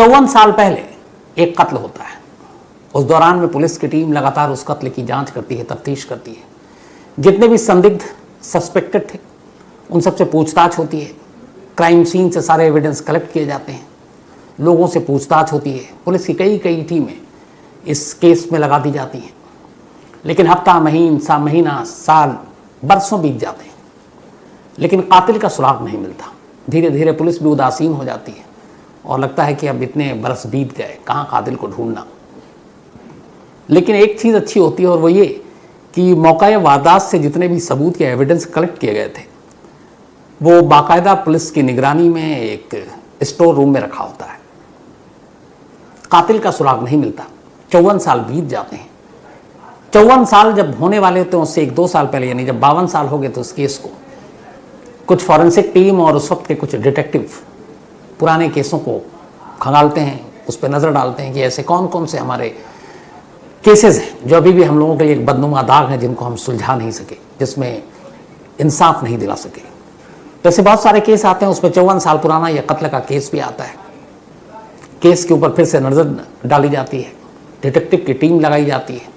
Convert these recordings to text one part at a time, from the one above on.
54 साल पहले एक कत्ल होता है। उस दौरान में पुलिस की टीम लगातार उस कत्ल की जांच करती है, तफ्तीश करती है। जितने भी संदिग्ध सस्पेक्टेड थे उन सबसे पूछताछ होती है। क्राइम सीन से सारे एविडेंस कलेक्ट किए जाते हैं, लोगों से पूछताछ होती है। पुलिस की कई टीमें इस केस में लगा दी जाती हैं। लेकिन हफ्ता, महीना, साल, बरसों बीत जाते हैं, लेकिन कातिल का सुराग नहीं मिलता। धीरे धीरे पुलिस भी उदासीन हो जाती है और लगता है कि अब इतने बरस बीत गए, कहाँ कातिल को ढूंढना। लेकिन एक चीज़ अच्छी होती है और वो ये कि मौका वारदात से जितने भी सबूत या एविडेंस कलेक्ट किए गए थे वो बाकायदा पुलिस की निगरानी में एक स्टोर रूम में रखा होता है। कातिल का सुराग नहीं मिलता। 54 साल बीत जाते हैं। 54 साल जब होने वाले होते हैं उससे 1-2 साल पहले, यानी जब 52 साल हो गए तो उस केस को कुछ फॉरेंसिक टीम और उस वक्त के कुछ डिटेक्टिव पुराने केसों को खंगालते हैं, उस पर नज़र डालते हैं कि ऐसे कौन कौन से हमारे केसेस हैं जो अभी भी हम लोगों के लिए एक बदनुमा दाग है, जिनको हम सुलझा नहीं सके, जिसमें इंसाफ नहीं दिला सके। तो ऐसे बहुत सारे केस आते हैं, उसमें 54 साल पुराना यह कत्ल का केस भी आता है। केस के ऊपर फिर से नज़र डाली जाती है, डिटेक्टिव की टीम लगाई जाती है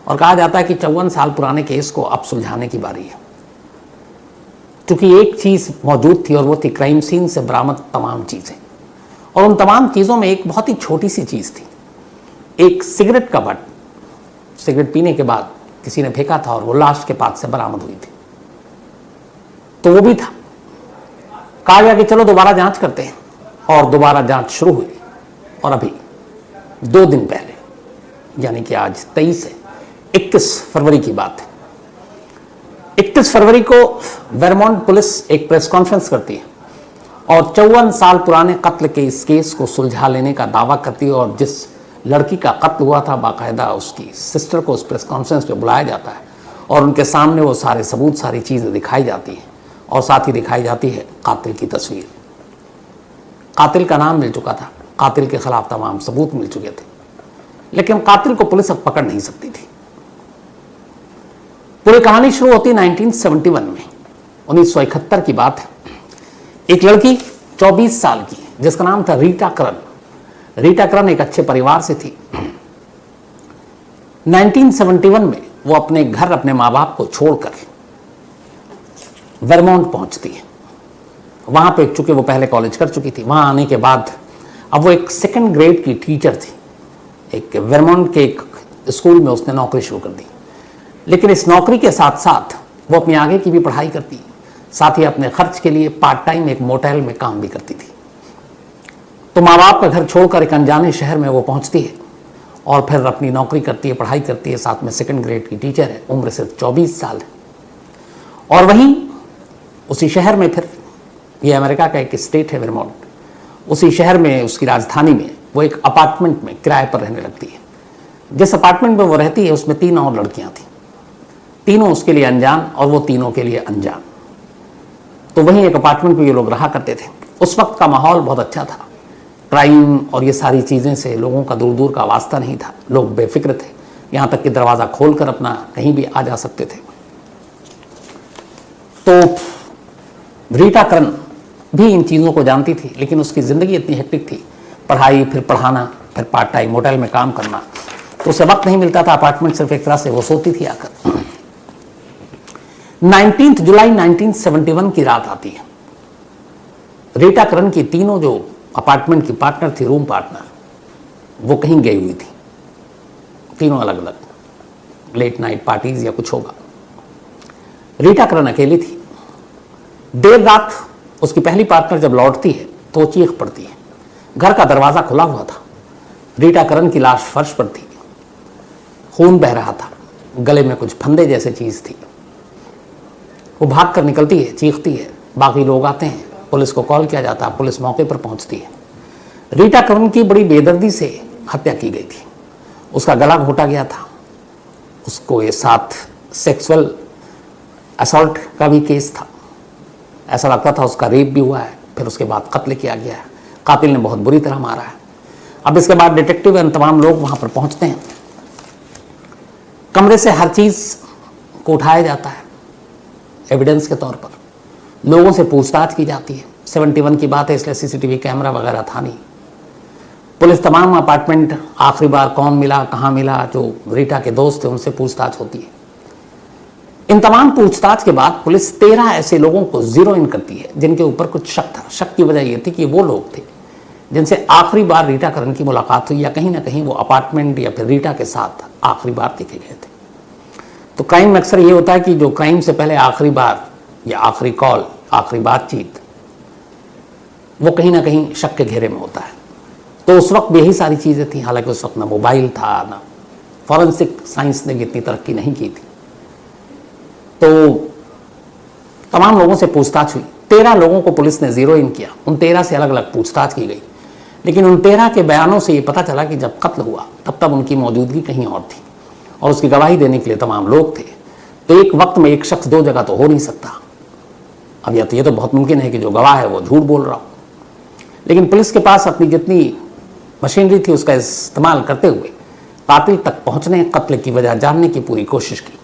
और कहा जाता है कि 54 साल पुराने केस को अब सुलझाने की बारी है। क्योंकि एक चीज़ मौजूद थी और वो थी क्राइम सीन से बरामद तमाम चीज़ें, और उन तमाम चीज़ों में एक बहुत ही छोटी सी चीज़ थी, एक सिगरेट का बट। सिगरेट पीने के बाद किसी ने फेंका था और वो लाश के पास से बरामद हुई थी। तो वो भी था। कहा गया कि चलो दोबारा जांच करते हैं, और दोबारा जांच शुरू हुई। और अभी 2 दिन पहले, यानी कि आज 23 है, 21 फरवरी की बात है। 31 फरवरी को वेरमॉन्ट पुलिस एक प्रेस कॉन्फ्रेंस करती है और 54 साल पुराने कत्ल के इस केस को सुलझा लेने का दावा करती है। और जिस लड़की का कत्ल हुआ था, बाकायदा उसकी सिस्टर को उस प्रेस कॉन्फ्रेंस पे बुलाया जाता है और उनके सामने वो सारे सबूत, सारी चीज़ें दिखाई जाती हैं और साथ ही दिखाई जाती है कातिल की तस्वीर। कातिल का नाम मिल चुका था, कातिल के खिलाफ तमाम सबूत मिल चुके थे, लेकिन कातिल को पुलिस अब पकड़ नहीं सकती थी। पूरी कहानी शुरू होती 1971 में। 1971 की बात है। एक लड़की 24 साल की, जिसका नाम था रीटा करन। रीटा करन एक अच्छे परिवार से थी। 1971 में वो अपने घर, अपने माँ बाप को छोड़कर वेरमॉन्ट पहुंचती है। वहां पे चूंकि वो पहले कॉलेज कर चुकी थी, वहां आने के बाद अब वो एक 2nd ग्रेड की टीचर थी। एक वेरमॉन्ट के एक स्कूल में उसने नौकरी शुरू कर दी। लेकिन इस नौकरी के साथ साथ वो अपनी आगे की भी पढ़ाई करती, साथ ही अपने खर्च के लिए पार्ट टाइम एक मोटेल में काम भी करती थी। तो माँ बाप का घर छोड़कर एक अनजाने शहर में वो पहुंचती है और फिर अपनी नौकरी करती है, पढ़ाई करती है, साथ में 2nd ग्रेड की टीचर है, उम्र सिर्फ 24 साल है। और वहीं उसी शहर में, फिर ये अमेरिका का एक स्टेट है वेरमॉन्ट, उसी शहर में, उसकी राजधानी में वो एक अपार्टमेंट में किराए पर रहने लगती है। जिस अपार्टमेंट में वो रहती है उसमें 3 और लड़कियां थीं। तीनों उसके लिए अनजान और वो तीनों के लिए अनजान। तो वहीं एक अपार्टमेंट में ये लोग रहा करते थे। उस वक्त का माहौल बहुत अच्छा था। क्राइम और ये सारी चीज़ें से लोगों का दूर दूर का वास्ता नहीं था। लोग बेफिक्र थे, यहाँ तक कि दरवाज़ा खोलकर अपना कहीं भी आ जा सकते थे। तो रीटा करन भी इन चीज़ों को जानती थी, लेकिन उसकी ज़िंदगी इतनी हेक्टिक थी, पढ़ाई, फिर पढ़ाना, फिर पार्ट टाइम होटल में काम करना, तो उसे वक्त नहीं मिलता था। अपार्टमेंट सिर्फ एक तरह से वो सोती थी आकर। 19 जुलाई 1971 की रात आती है। रीटा करन की तीनों जो अपार्टमेंट की पार्टनर थी, रूम पार्टनर, वो कहीं गई हुई थी। तीनों अलग अलग, लेट नाइट पार्टीज या कुछ होगा। रीटा करन अकेली थी। देर रात उसकी पहली पार्टनर जब लौटती है तो वो चीख पड़ती है। घर का दरवाज़ा खुला हुआ था। रीटा करन की लाश फर्श पर थी, खून बह रहा था, गले में कुछ फंदे जैसे चीज़ थी। वो भाग कर निकलती है, चीखती है, बाकी लोग आते हैं, पुलिस को कॉल किया जाता है, पुलिस मौके पर पहुंचती है। रीटा करन की बड़ी बेदर्दी से हत्या की गई थी। उसका गला घोटा गया था। उसको ये साथ सेक्सुअल असॉल्ट का भी केस था। ऐसा लगता था उसका रेप भी हुआ है, फिर उसके बाद कत्ल किया गया है। कातिल ने बहुत बुरी तरह मारा है। अब इसके बाद डिटेक्टिव एंड तमाम लोग वहाँ पर पहुँचते हैं। कमरे से हर चीज़ को उठाया जाता है एविडेंस के तौर पर। लोगों से पूछताछ की जाती है। 71 की बात है, इसलिए CCTV कैमरा वगैरह था नहीं। पुलिस तमाम अपार्टमेंट, आखिरी बार कौन मिला, कहाँ मिला, जो रीटा के दोस्त थे उनसे पूछताछ होती है। इन तमाम पूछताछ के बाद पुलिस 13 ऐसे लोगों को जीरो इन करती है जिनके ऊपर कुछ शक था। शक की वजह यह थी कि वो लोग थे जिनसे आखिरी बार रीटा करण की मुलाकात हुई, या कहीं ना कहीं वो अपार्टमेंट या फिर रीटा के साथ आखिरी बार देखे गए थे। तो क्राइम में अक्सर ये होता है कि जो क्राइम से पहले आखिरी बार या आखिरी कॉल, आखिरी बातचीत, वो कहीं ना कहीं शक के घेरे में होता है। तो उस वक्त यही सारी चीज़ें थी। हालांकि उस वक्त ना मोबाइल था, ना फॉरेंसिक साइंस ने इतनी तरक्की नहीं की थी। तो तमाम लोगों से पूछताछ हुई। 13 लोगों को पुलिस ने जीरो इन किया। उन 13 से अलग अलग पूछताछ की गई, लेकिन उन 13 के बयानों से ये पता चला कि जब कत्ल हुआ तब उनकी मौजूदगी कहीं और थी और उसकी गवाही देने के लिए तमाम लोग थे। तो एक वक्त में एक शख्स 2 जगह तो हो नहीं सकता। अब या तो ये तो बहुत मुमकिन है कि जो गवाह है वो झूठ बोल रहा हो, लेकिन पुलिस के पास अपनी जितनी मशीनरी थी उसका इस्तेमाल करते हुए कातिल तक पहुंचने, कत्ल की वजह जानने की पूरी कोशिश की।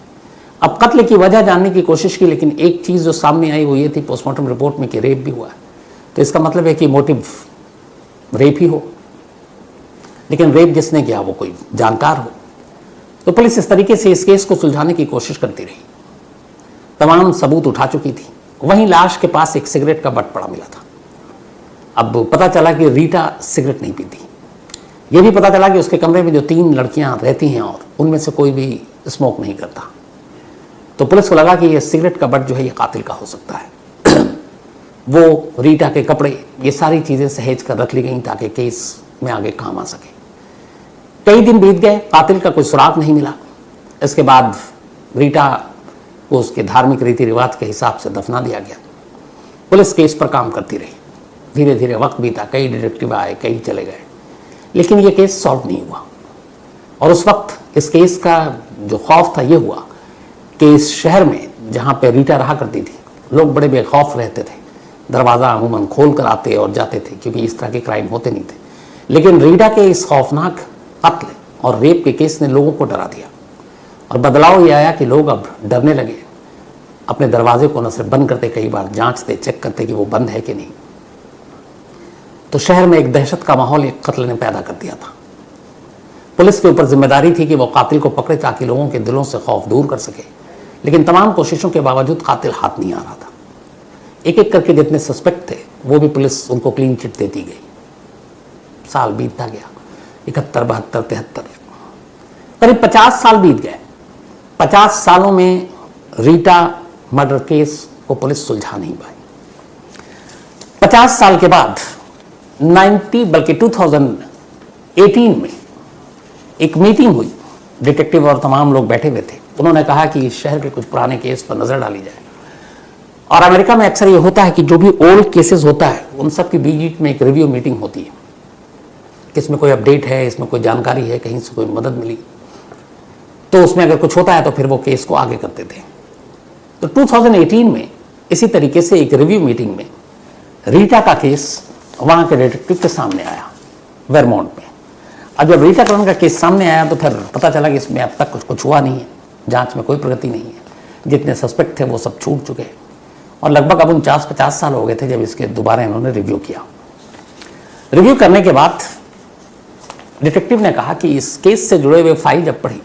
अब कत्ल की वजह जानने की कोशिश की, लेकिन एक चीज़ जो सामने आई वो ये थी पोस्टमार्टम रिपोर्ट में कि रेप भी हुआ है। तो इसका मतलब है कि मोटिव रेप ही हो, लेकिन रेप जिसने किया वो कोई जानकार हो। तो पुलिस इस तरीके से इस केस को सुलझाने की कोशिश करती रही। तमाम सबूत उठा चुकी थी। वहीं लाश के पास एक सिगरेट का बट पड़ा मिला था। अब पता चला कि रीटा सिगरेट नहीं पीती। यह भी पता चला कि उसके कमरे में जो 3 लड़कियां रहती हैं और उनमें से कोई भी स्मोक नहीं करता। तो पुलिस को लगा कि यह सिगरेट का बट जो है ये कातिल का हो सकता है। वो रीटा के कपड़े, ये सारी चीज़ें सहेज कर रख ली गई ताकि केस में आगे काम आ सके। कई दिन बीत गए, कातिल का कोई सुराग नहीं मिला। इसके बाद रीटा को उसके धार्मिक रीति रिवाज के हिसाब से दफना दिया गया। पुलिस केस पर काम करती रही। धीरे धीरे वक्त बीता, कई डिटेक्टिव आए, कई चले गए, लेकिन ये केस सॉल्व नहीं हुआ। और उस वक्त इस केस का जो खौफ था ये हुआ कि इस शहर में जहाँ पे रीटा रहा करती थी, लोग बड़े बेखौफ रहते थे। दरवाज़ा अमूमन खोल कर आते और जाते थे, क्योंकि इस तरह के क्राइम होते नहीं थे। लेकिन रीटा के इस खौफनाक कत्ल और रेप के केस ने लोगों को डरा दिया, और बदलाव ये आया कि लोग अब डरने लगे। अपने दरवाजे को न सिर्फ बंद करते, कई बार जांचते, चेक करते कि वो बंद है कि नहीं। तो शहर में एक दहशत का माहौल एक कत्ल ने पैदा कर दिया था। पुलिस के ऊपर जिम्मेदारी थी कि वो कातिल को पकड़े ताकि लोगों के दिलों से खौफ दूर कर सके, लेकिन तमाम कोशिशों के बावजूद कातिल हाथ नहीं आ रहा था। एक एक करके जितने सस्पेक्ट थे वो भी पुलिस उनको क्लीन चिट देती गई। साल बीतता गया, 71, 72, 73, करीब 50 साल बीत गए। 50 सालों में रीटा मर्डर केस को पुलिस सुलझा नहीं पाई। 50 साल के बाद 2018 में एक मीटिंग हुई। डिटेक्टिव और तमाम लोग बैठे हुए थे। उन्होंने कहा कि इस शहर के कुछ पुराने केस पर नजर डाली जाए। और अमेरिका में अक्सर ये होता है कि जो भी ओल्ड केसेस होता है उन सब की बीच में एक रिव्यू मीटिंग होती है कि इसमें कोई अपडेट है, इसमें कोई जानकारी है, कहीं से कोई मदद मिली, तो उसमें अगर कुछ होता है तो फिर वो केस को आगे करते थे। तो 2018 में इसी तरीके से एक रिव्यू मीटिंग में रीटा का केस वहाँ के डिटेक्टिव के सामने आया, वेरमोंट में। अब जब रीटा करण का केस सामने आया तो फिर पता चला कि इसमें अब तक कुछ हुआ नहीं है, जांच में कोई प्रगति नहीं है। जितने सस्पेक्ट थे वो सब छूट चुके हैं, और लगभग अब 49-50 साल हो गए थे जब इसके दोबारा इन्होंने रिव्यू किया। रिव्यू करने के बाद डिटेक्टिव ने कहा कि इस केस से जुड़े हुए फाइल जब पढ़ी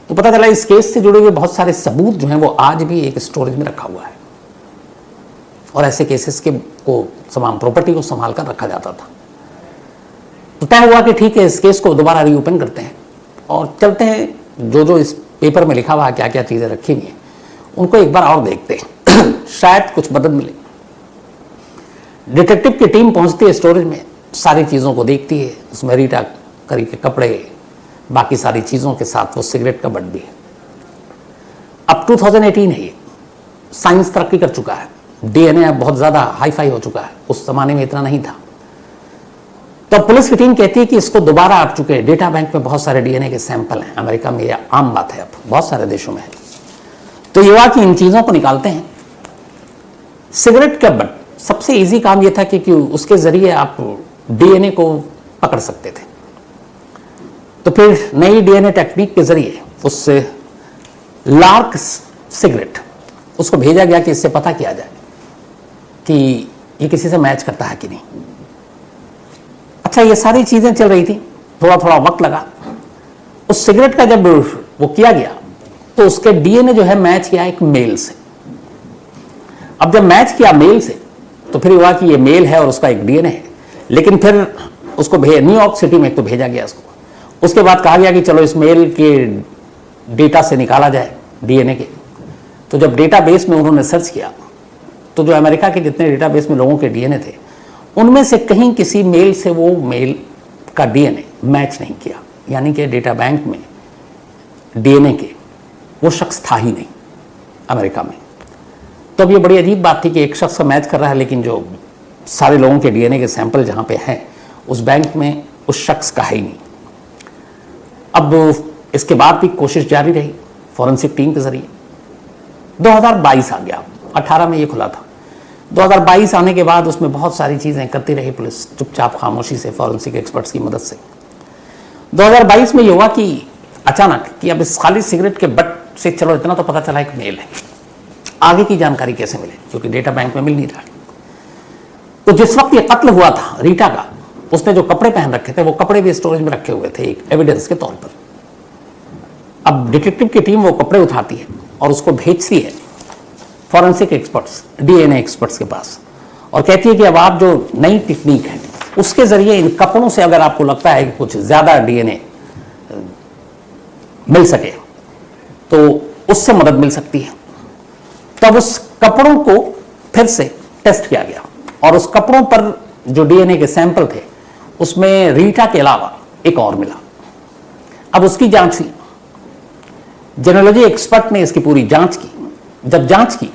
तो पता चला इस केस से जुड़े हुए बहुत सारे सबूत जो हैं वो आज भी एक स्टोरेज में रखा हुआ है, और ऐसे केसेस के को तमाम प्रॉपर्टी को संभाल कर रखा जाता था। तो तय हुआ कि ठीक है, इस केस को दोबारा रीओपन करते हैं और चलते हैं, जो जो इस पेपर में लिखा हुआ है, क्या क्या चीज़ें रखी हुई हैं, उनको एक बार और देखते हैं, शायद कुछ मदद मिले। डिटेक्टिव की टीम पहुंचती है स्टोरेज में, सारी चीज़ों को देखती है। उसमें रीटा करी के कपड़े, बाकी सारी चीज़ों के साथ वो सिगरेट का बट भी है। अब 2018 है, ये साइंस तरक्की कर चुका है, डीएनए अब बहुत ज़्यादा हाईफाई हो चुका है, उस जमाने में इतना नहीं था। तो पुलिस की टीम कहती है कि इसको दोबारा आ चुके हैं, डेटा बैंक में बहुत सारे डीएनए के सैंपल हैं। अमेरिका में यह आम बात है, अब बहुत सारे देशों में है। तो ये हुआ कि इन चीज़ों को निकालते हैं। सिगरेट का बट, सबसे इजी काम यह था कि उसके जरिए आप डीएनए को पकड़ सकते थे। तो फिर नई डीएनए टेक्निक के जरिए उससे लार्क सिगरेट उसको भेजा गया कि इससे पता किया जाए कि ये किसी से मैच करता है कि नहीं। अच्छा, ये सारी चीजें चल रही थी, थोड़ा थोड़ा वक्त लगा। उस सिगरेट का जब वो किया गया तो उसके डीएनए जो है मैच किया एक मेल से। अब जब मैच किया मेल से तो फिर हुआ कि ये मेल है और उसका एक डीएनए है, लेकिन फिर उसको न्यूयॉर्क सिटी में तो भेजा गया उसको। उसके बाद कहा गया कि चलो इस मेल के डेटा से निकाला जाए डीएनए के। तो जब डेटाबेस में उन्होंने सर्च किया तो जो अमेरिका के जितने डेटाबेस में लोगों के डीएनए थे उनमें से कहीं किसी मेल से वो मेल का डीएनए मैच नहीं किया, यानी कि डेटा बैंक में डीएनए के वो शख्स था ही नहीं अमेरिका में। तो अब ये बड़ी अजीब बात थी कि एक शख्स का मैच कर रहा है, लेकिन जो सारे लोगों के डीएनए के सैंपल जहां पे हैं उस बैंक में उस शख्स का है ही नहीं। अब इसके बाद भी कोशिश जारी रही फॉरेंसिक टीम के जरिए। 2022 आ गया, 18 में ये खुला था। 2022 आने के बाद उसमें बहुत सारी चीजें करती रही पुलिस चुपचाप खामोशी से, फॉरेंसिक एक्सपर्ट्स की मदद से। 2022 में ये हुआ कि अचानक कि अब इस खाली सिगरेट के बट से चलो इतना तो पता चला एक मेल है, आगे की जानकारी कैसे मिले क्योंकि डेटा बैंक में मिल नहीं रहा। तो जिस वक्त ये कत्ल हुआ था रीटा का, उसने जो कपड़े पहन रखे थे वो कपड़े भी स्टोरेज में रखे हुए थे एक एविडेंस के तौर पर। अब डिटेक्टिव की टीम वो कपड़े उठाती है और उसको भेजती है फॉरेंसिक एक्सपर्ट्स, डीएनए एक्सपर्ट्स के पास, और कहती है कि अब आप जो नई टेक्निक है उसके जरिए इन कपड़ों से अगर आपको लगता है कि कुछ ज्यादा डीएनए मिल सके तो उससे मदद मिल सकती है। तब उस कपड़ों को फिर से टेस्ट किया गया और उस कपड़ों पर जो डीएनए के सैंपल थे उसमें रीटा के अलावा एक और मिला। अब उसकी जांच हुई, जेनोलॉजी एक्सपर्ट ने इसकी पूरी जांच की। जब जांच की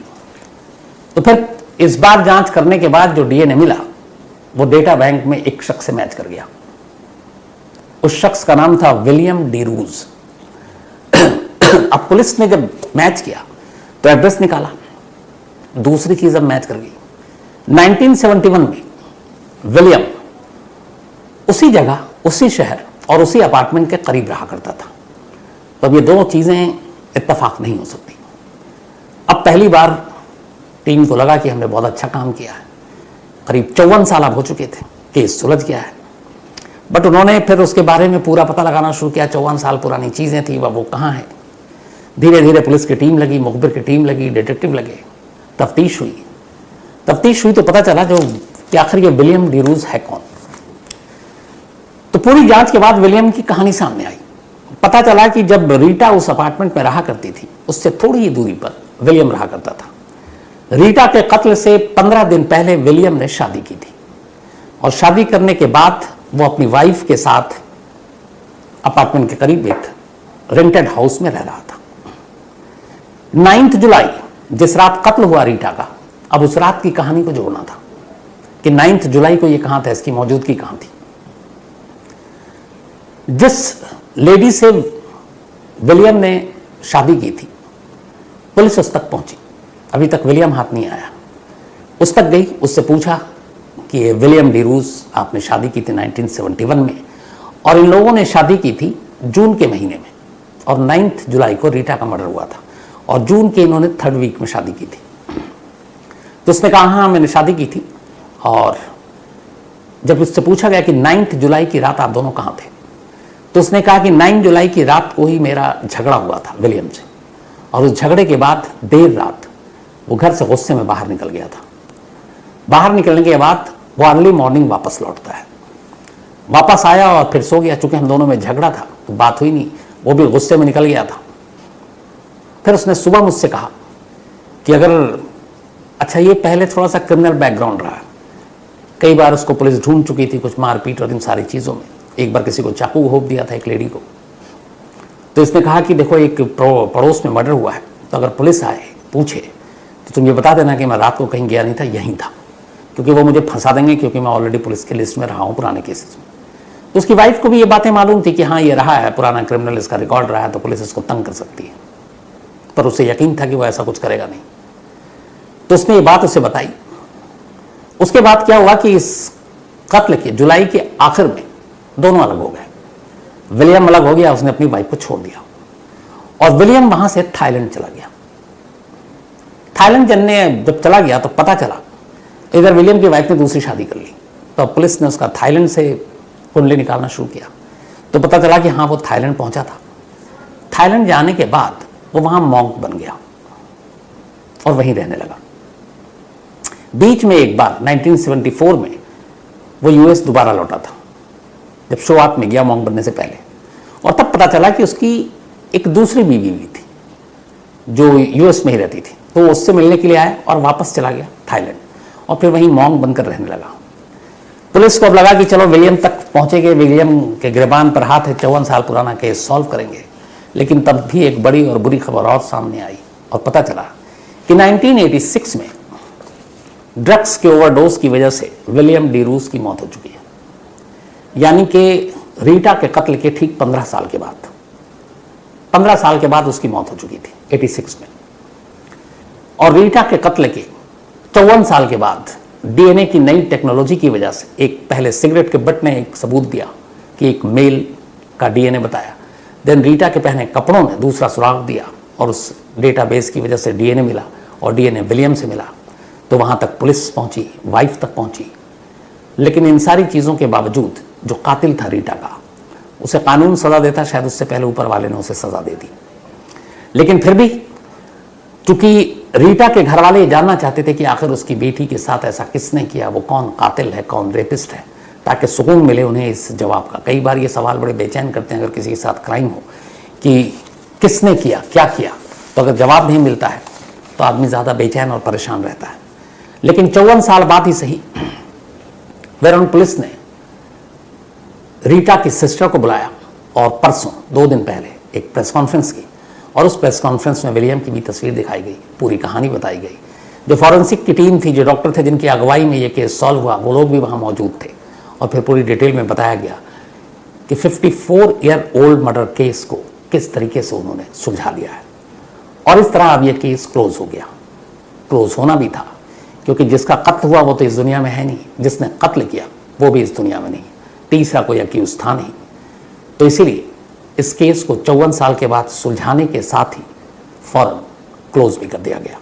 तो फिर इस बार जांच करने के बाद जो डीएनए मिला वो डेटा बैंक में एक शख्स से मैच कर गया। उस शख्स का नाम था विलियम डी रूज। अब पुलिस ने जब मैच किया तो एड्रेस निकाला, दूसरी चीज अब मैच कर गई। 1971 में विलियम उसी जगह, उसी शहर और उसी अपार्टमेंट के करीब रहा करता था। तो अब ये दो चीजें इत्तेफाक नहीं हो सकती। अब पहली बार टीम को लगा कि हमने बहुत अच्छा काम किया है। करीब 54 साल अब हो चुके थे, केस सुलझ गया है। बट उन्होंने फिर उसके बारे में पूरा पता लगाना शुरू किया। 54 साल पुरानी चीजें थी, वह वो कहाँ है। धीरे धीरे पुलिस की टीम लगी, मुखबिर की टीम लगी, डिटेक्टिव लगे, तफ्तीश हुई तो पता चला जो कि आखिर ये विलियम डी रूज है कौन। तो पूरी जांच के बाद विलियम की कहानी सामने आई। पता चला कि जब रीटा उस अपार्टमेंट में रहा करती थी उससे थोड़ी ही दूरी पर विलियम रहा करता था। रीटा के कत्ल से 15 दिन पहले विलियम ने शादी की थी और शादी करने के बाद वो अपनी वाइफ के साथ अपार्टमेंट के करीब एक रेंटेड हाउस में रह रहा था। 9 जुलाई जिस रात कत्ल हुआ रीटा का, अब उस रात की कहानी को जोड़ना था कि 9 जुलाई को ये कहां था, इसकी मौजूदगी कहां थी। जिस लेडी से विलियम ने शादी की थी पुलिस उस तक पहुंची, अभी तक विलियम हाथ नहीं आया। उस तक गई, उससे पूछा कि ये विलियम डी रूज आपने शादी की थी 1971 में और इन लोगों ने शादी की थी जून के महीने में और 9 जुलाई को रीटा का मर्डर हुआ था और जून के इन्होंने 3rd वीक में शादी की थी। तो उसने कहा हाँ मैंने शादी की थी। और जब उससे पूछा गया कि 9 जुलाई की रात आप दोनों कहाँ थे तो उसने कहा कि 9 जुलाई की रात को ही मेरा झगड़ा हुआ था विलियम से और उस झगड़े के बाद देर रात वो घर से गुस्से में बाहर निकल गया था। बाहर निकलने के बाद वो अर्ली मॉर्निंग वापस लौटता है, वापस आया और फिर सो गया। चूंकि हम दोनों में झगड़ा था तो बात हुई नहीं, वो भी गुस्से में निकल गया था। फिर उसने सुबह मुझसे कहा कि अगर अच्छा ये पहले थोड़ा सा क्रिमिनल बैकग्राउंड रहा, कई बार उसको पुलिस ढूंढ चुकी थी कुछ मारपीट और इन सारी चीज़ों में। एक बार किसी को चाकू घोंप दिया था एक लेडी को। तो इसने कहा कि देखो एक पड़ोस में मर्डर हुआ है तो अगर पुलिस आए पूछे तो तुम ये बता देना कि मैं रात को कहीं गया नहीं था, यहीं था, क्योंकि वो मुझे फंसा देंगे क्योंकि मैं ऑलरेडी पुलिस की लिस्ट में रहा हूँ पुराने केसेस में। तो उसकी वाइफ को भी ये बातें मालूम थी कि हाँ ये रहा है, पुराना क्रिमिनल, इसका रिकॉर्ड रहा है तो पुलिस इसको तंग कर सकती है, पर उसे यकीन था कि वो ऐसा कुछ करेगा नहीं। तो उसने ये बात उसे बताई। उसके बाद क्या हुआ कि इस कत्ल के जुलाई के आखिर में दोनों अलग हो गए। विलियम अलग हो गया, उसने अपनी वाइफ को छोड़ दिया और विलियम वहां से थाईलैंड चला गया। थाईलैंड जब चला गया तो पता चला इधर विलियम की वाइफ ने दूसरी शादी कर ली। तो पुलिस ने उसका थाईलैंड से कुंडली निकालना शुरू किया तो पता चला कि हाँ वो थाईलैंड पहुंचा था। थाईलैंड जाने के बाद वो वहां मॉन्क बन गया और वहीं रहने लगा। बीच में एक बार 1974 में वो यूएस दोबारा लौटा था, जब शुरुआत में गया मॉन्क बनने से पहले, और तब पता चला कि उसकी एक दूसरी बीवी भी थी जो यूएस में ही रहती थी, तो वो उससे मिलने के लिए आया और वापस चला गया थाईलैंड और फिर वहीं मॉन्क बनकर रहने लगा। पुलिस को अब लगा कि चलो विलियम तक पहुंचेंगे, विलियम के गिरबान पर हाथ है, 54 साल पुराना केस सॉल्व करेंगे। लेकिन तब भी एक बड़ी और बुरी खबर और सामने आई और पता चला कि 1986 में ड्रग्स के ओवरडोज की वजह से विलियम डी रूस की मौत हो चुकी है, यानी कि रीटा के कत्ल के ठीक 15 साल के बाद, 15 साल के बाद उसकी मौत हो चुकी थी 86 में। और रीटा के कत्ल के 54 साल के बाद डीएनए की नई टेक्नोलॉजी की वजह से, एक पहले सिगरेट के बट ने एक सबूत दिया कि एक मेल का डीएनए बताया, देन रीटा के पहने कपड़ों ने दूसरा सुराग दिया और उस डेटाबेस की वजह से डीएनए मिला और डीएनए विलियम से मिला। तो वहाँ तक पुलिस पहुँची, वाइफ तक पहुँची। लेकिन इन सारी चीज़ों के बावजूद जो कातिल था रीटा का, उसे कानून सज़ा देता, शायद उससे पहले ऊपर वाले ने उसे सज़ा दे दी। लेकिन फिर भी चूंकि रीटा के घर वाले ये जानना चाहते थे कि आखिर उसकी बेटी के साथ ऐसा किसने किया, वो कौन कातिल है, कौन रेपिस्ट है, ताकि सुकून मिले उन्हें इस जवाब का। कई बार ये सवाल बड़े बेचैन करते हैं अगर किसी के साथ क्राइम हो कि किसने किया, क्या किया, तो अगर जवाब नहीं मिलता है तो आदमी ज़्यादा बेचैन और परेशान रहता है। लेकिन 54 साल बाद ही सही, वेरोन पुलिस ने रीटा की सिस्टर को बुलाया और परसों 2 दिन पहले एक प्रेस कॉन्फ्रेंस की, और उस प्रेस कॉन्फ्रेंस में विलियम की भी तस्वीर दिखाई गई, पूरी कहानी बताई गई। जो फॉरेंसिक की टीम थी, जो डॉक्टर थे जिनकी अगुवाई में ये केस सॉल्व हुआ, वो लोग भी वहाँ मौजूद थे और फिर पूरी डिटेल में बताया गया कि 54 ईयर ओल्ड मर्डर केस को किस तरीके से उन्होंने सुलझा लिया है। और इस तरह अब ये केस क्लोज हो गया। क्लोज होना भी था, क्योंकि जिसका कत्ल हुआ वो तो इस दुनिया में है नहीं, जिसने कत्ल किया वो भी इस दुनिया में नहीं, तीसरा कोई अक्यूज था नहीं। तो इसीलिए इस केस को 54 साल के बाद सुलझाने के साथ ही फौरन क्लोज भी कर दिया गया।